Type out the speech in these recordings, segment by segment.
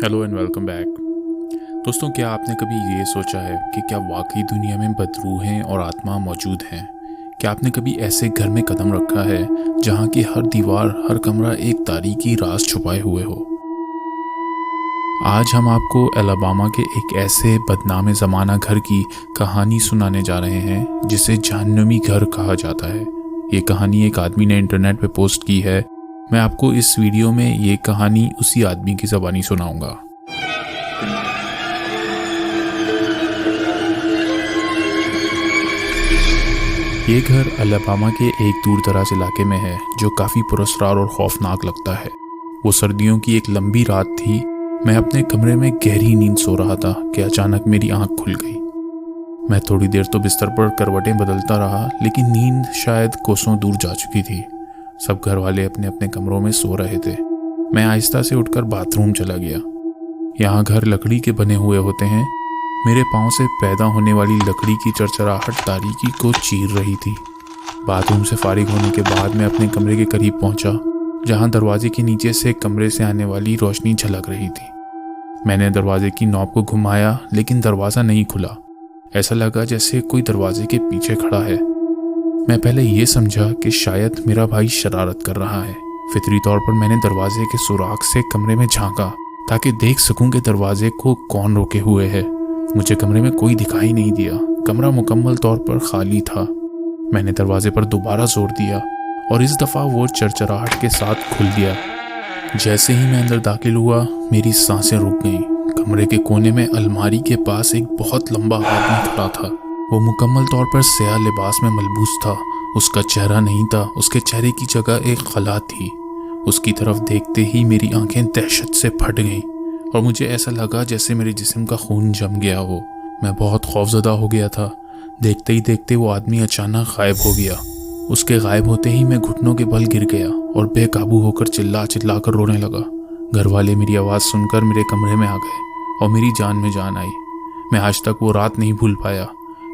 Hello and welcome back. दोस्तों, क्या आपने कभी ये सोचा है कि क्या वाकई दुनिया में बदरूहें और आत्मा मौजूद हैं? क्या आपने कभी ऐसे घर में कदम रखा है जहाँ की हर दीवार, हर कमरा एक तारीकी राज छुपाए हुए हो? आज हम आपको अलाबामा के एक ऐसे बदनामे ज़माना घर की कहानी सुनाने जा रहे हैं जिसे जहन्नमी घर कहा जाता है। ये कहानी एक आदमी ने इंटरनेट पे पोस्ट की है। मैं आपको इस वीडियो में ये कहानी उसी आदमी की ज़बानी सुनाऊंगा। ये घर अलाबामा के एक दूर दराज इलाके में है जो काफ़ी पुरस्कार और खौफनाक लगता है। वो सर्दियों की एक लंबी रात थी। मैं अपने कमरे में गहरी नींद सो रहा था कि अचानक मेरी आंख खुल गई। मैं थोड़ी देर तो बिस्तर पर करवटें बदलता रहा, लेकिन नींद शायद कोसों दूर जा चुकी थी। सब घर वाले अपने अपने कमरों में सो रहे थे। मैं आहिस्ता से उठकर बाथरूम चला गया। यहाँ घर लकड़ी के बने हुए होते हैं। मेरे पाँव से पैदा होने वाली लकड़ी की चरचराहट तारीकी को चीर रही थी। बाथरूम से फारिग होने के बाद मैं अपने कमरे के करीब पहुंचा, जहां दरवाजे के नीचे से कमरे से आने वाली रोशनी झलक रही थी। मैंने दरवाजे की नॉब को घुमाया, लेकिन दरवाज़ा नहीं खुला। ऐसा लगा जैसे कोई दरवाजे के पीछे खड़ा है। मैं पहले ये समझा कि शायद मेरा भाई शरारत कर रहा है। फितरी तौर पर मैंने दरवाजे के सुराख से कमरे में झांका ताकि देख सकूं कि दरवाजे को कौन रोके हुए है। मुझे कमरे में कोई दिखाई नहीं दिया। कमरा मुकम्मल तौर पर खाली था। मैंने दरवाजे पर दोबारा जोर दिया और इस दफ़ा वो चरचराहट के साथ खुल दिया। जैसे ही मैं अंदर दाखिल हुआ, मेरी सांसें रुक गईं। कमरे के कोने में अलमारी के पास एक बहुत लंबा आदमी खड़ा था। वो मुकम्मल तौर पर स्याह लिबास में मलबूस था। उसका चेहरा नहीं था, उसके चेहरे की जगह एक खला थी। उसकी तरफ देखते ही मेरी आंखें दहशत से फट गईं और मुझे ऐसा लगा जैसे मेरे जिस्म का खून जम गया हो। मैं बहुत खौफजदा हो गया था। देखते ही देखते वो आदमी अचानक गायब हो गया। उसके गायब होते ही मैं घुटनों के बल गिर गया और बेकाबू होकर चिल्ला चिल्ला कर रोने लगा। घर वाले मेरी आवाज़ सुनकर मेरे कमरे में आ गए और मेरी जान में जान आई। मैं आज तक वो रात नहीं भूल पाया।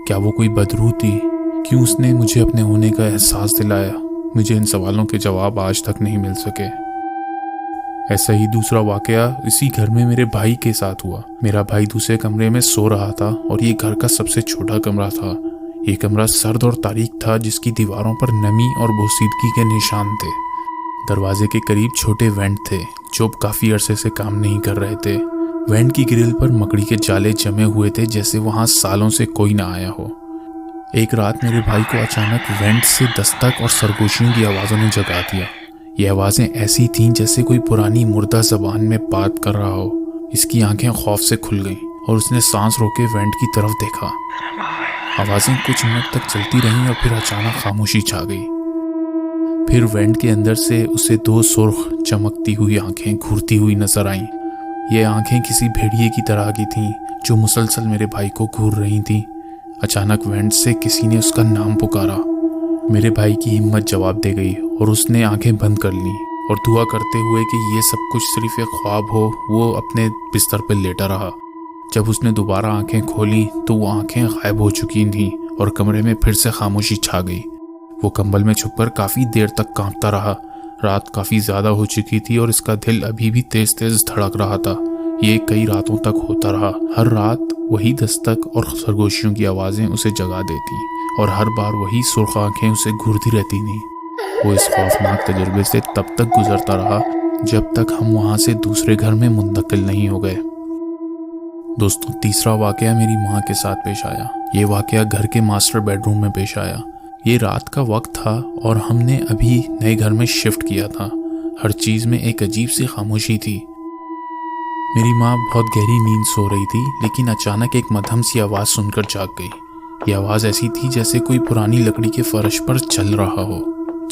क्या वो कोई बदरूह थी? क्यों उसने मुझे अपने होने का एहसास दिलाया? मुझे इन सवालों के जवाब आज तक नहीं मिल सके। ऐसा ही दूसरा वाकया इसी घर में मेरे भाई के साथ हुआ। मेरा भाई दूसरे कमरे में सो रहा था और ये घर का सबसे छोटा कमरा था। ये कमरा सर्द और तारीक था, जिसकी दीवारों पर नमी और बोसीदगी के निशान थे। दरवाजे के करीब छोटे वेंट थे जो काफ़ी अरसे से काम नहीं कर रहे थे। वेंट की ग्रिल पर मकड़ी के जाले जमे हुए थे, जैसे वहां सालों से कोई ना आया हो। एक रात मेरे भाई को अचानक वेंट से दस्तक और सरगोशियों की आवाज़ों ने जगा दिया। ये आवाज़ें ऐसी थीं जैसे कोई पुरानी मुर्दा ज़बान में बात कर रहा हो। इसकी आंखें खौफ से खुल गईं और उसने सांस रोके वेंट की तरफ देखा। आवाज़ें कुछ मिनट तक चलती रहीं और फिर अचानक खामोशी छा गई। फिर वेंट के अंदर से उसे दो सुर्ख चमकती हुई आंखें घूरती हुई नजर आईं। ये आंखें किसी भेड़िए की तरह की थीं जो मुसलसल मेरे भाई को घूर रही थीं। अचानक वेंट से किसी ने उसका नाम पुकारा। मेरे भाई की हिम्मत जवाब दे गई और उसने आंखें बंद कर लीं और दुआ करते हुए कि ये सब कुछ सिर्फ एक ख्वाब हो, वो अपने बिस्तर पर लेटा रहा। जब उसने दोबारा आंखें खोली तो वो आंखें गायब हो चुकी थीं और कमरे में फिर से खामोशी छा गई। वो कंबल में छुपकर काफ़ी देर तक कांपता रहा। रात काफ़ी ज़्यादा हो चुकी थी और इसका दिल अभी भी तेज़ तेज़ धड़क रहा था। ये कई रातों तक होता रहा। हर रात वही दस्तक और सरगोशियों की आवाज़ें उसे जगा देती और हर बार वही सुर्ख आंखें उसे घूरती रहती थीं। वो इस खौफनाक तजुर्बे से तब तक गुजरता रहा जब तक हम वहाँ से दूसरे घर में मुंतकिल नहीं हो गए। दोस्तों, तीसरा वाकया मेरी माँ के साथ पेश आया। ये वाकया घर के मास्टर बेडरूम में पेश आया। ये रात का वक्त था और हमने अभी नए घर में शिफ्ट किया था। हर चीज़ में एक अजीब सी खामोशी थी। मेरी माँ बहुत गहरी नींद सो रही थी, लेकिन अचानक एक मध्यम सी आवाज़ सुनकर जाग गई। ये आवाज़ ऐसी थी जैसे कोई पुरानी लकड़ी के फर्श पर चल रहा हो।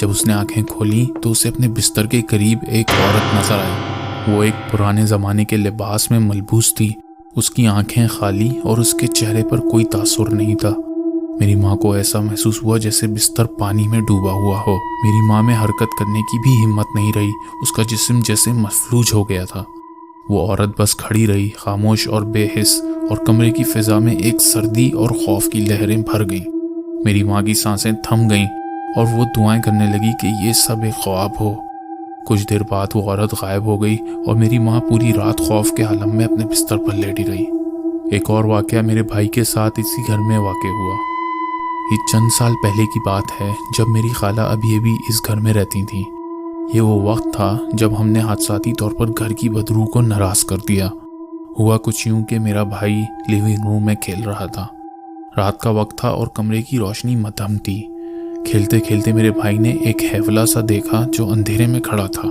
जब उसने आंखें खोली तो उसे अपने बिस्तर के करीब एक औरत नजर आई। वो एक पुराने ज़माने के लिबास में मलबूस थी। उसकी आंखें खाली और उसके चेहरे पर कोई तासुर नहीं था। मेरी माँ को ऐसा महसूस हुआ जैसे बिस्तर पानी में डूबा हुआ हो। मेरी माँ में हरकत करने की भी हिम्मत नहीं रही। उसका जिस्म जैसे मफलूज हो गया था। वो औरत बस खड़ी रही, खामोश और बेहिस, और कमरे की फिजा में एक सर्दी और खौफ की लहरें भर गईं। मेरी माँ की सांसें थम गईं और वो दुआएं करने लगी कि ये सब एक ख्वाब हो। कुछ देर बाद वो औरत गायब हो गई और मेरी माँ पूरी रात खौफ के आलम में अपने बिस्तर पर लेटी रही। एक और वाकया मेरे भाई के साथ इसी घर में वाक़ हुआ। ये चंद साल पहले की बात है, जब मेरी खाला अभी अभी इस घर में रहती थी। ये वो वक्त था जब हमने हादसाती तौर पर घर की बदबू को नाराज कर दिया। हुआ कुछ यूं कि मेरा भाई लिविंग रूम में खेल रहा था। रात का वक्त था और कमरे की रोशनी मध्यम थी। खेलते खेलते मेरे भाई ने एक हैवला सा देखा जो अंधेरे में खड़ा था।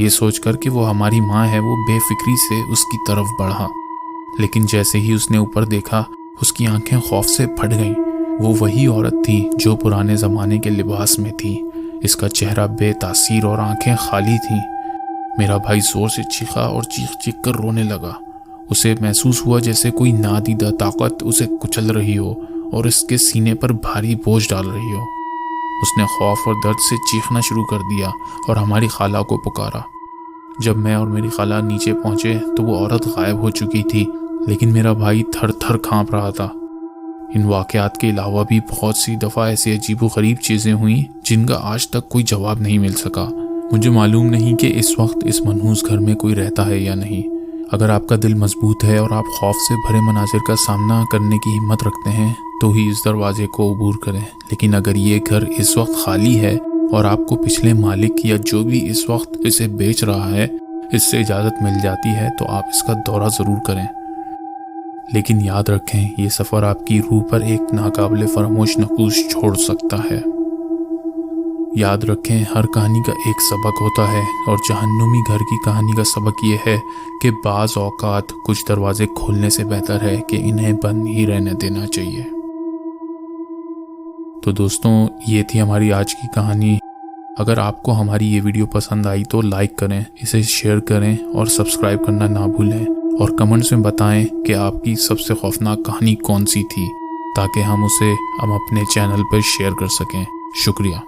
ये सोचकर कि वो हमारी माँ है, वो बेफिक्री से उसकी तरफ बढ़ा, लेकिन जैसे ही उसने ऊपर देखा उसकी आंखें खौफ से फट गईं। वो वही औरत थी जो पुराने ज़माने के लिबास में थी। इसका चेहरा बेतासीर और आंखें खाली थीं। मेरा भाई जोर से चीखा और चीख चीख कर रोने लगा। उसे महसूस हुआ जैसे कोई नादीदा ताकत उसे कुचल रही हो और इसके सीने पर भारी बोझ डाल रही हो। उसने खौफ और दर्द से चीखना शुरू कर दिया और हमारी खाला को पुकारा। जब मैं और मेरी खाला नीचे पहुंचे तो वो औरत गायब हो चुकी थी, लेकिन मेरा भाई थर थर कांप रहा था। इन वाक़यात के अलावा भी बहुत सी दफ़ा ऐसी अजीबोगरीब चीज़ें हुई जिनका आज तक कोई जवाब नहीं मिल सका। मुझे मालूम नहीं कि इस वक्त इस मनहूस घर में कोई रहता है या नहीं। अगर आपका दिल मजबूत है और आप खौफ से भरे मनाजिर का सामना करने की हिम्मत रखते हैं तो ही इस दरवाजे को अबूर करें। लेकिन अगर ये घर इस वक्त खाली है और आपको पिछले मालिक या जो भी इस वक्त इसे बेच रहा है इससे इजाज़त मिल जाती है तो आप इसका दौरा ज़रूर करें। लेकिन याद रखें, ये सफ़र आपकी रूह पर एक नाकाबिले फरामोश नकूश छोड़ सकता है। याद रखें, हर कहानी का एक सबक होता है और जहन्नुमी घर की कहानी का सबक ये है कि बाज़ औक़ात कुछ दरवाजे खोलने से बेहतर है कि इन्हें बंद ही रहने देना चाहिए। तो दोस्तों, ये थी हमारी आज की कहानी। अगर आपको हमारी ये वीडियो पसंद आई तो लाइक करें, इसे शेयर करें और सब्सक्राइब करना ना भूलें। और कमेंट्स में बताएं कि आपकी सबसे खौफनाक कहानी कौन सी थी, ताकि हम उसे अपने चैनल पर शेयर कर सकें। शुक्रिया।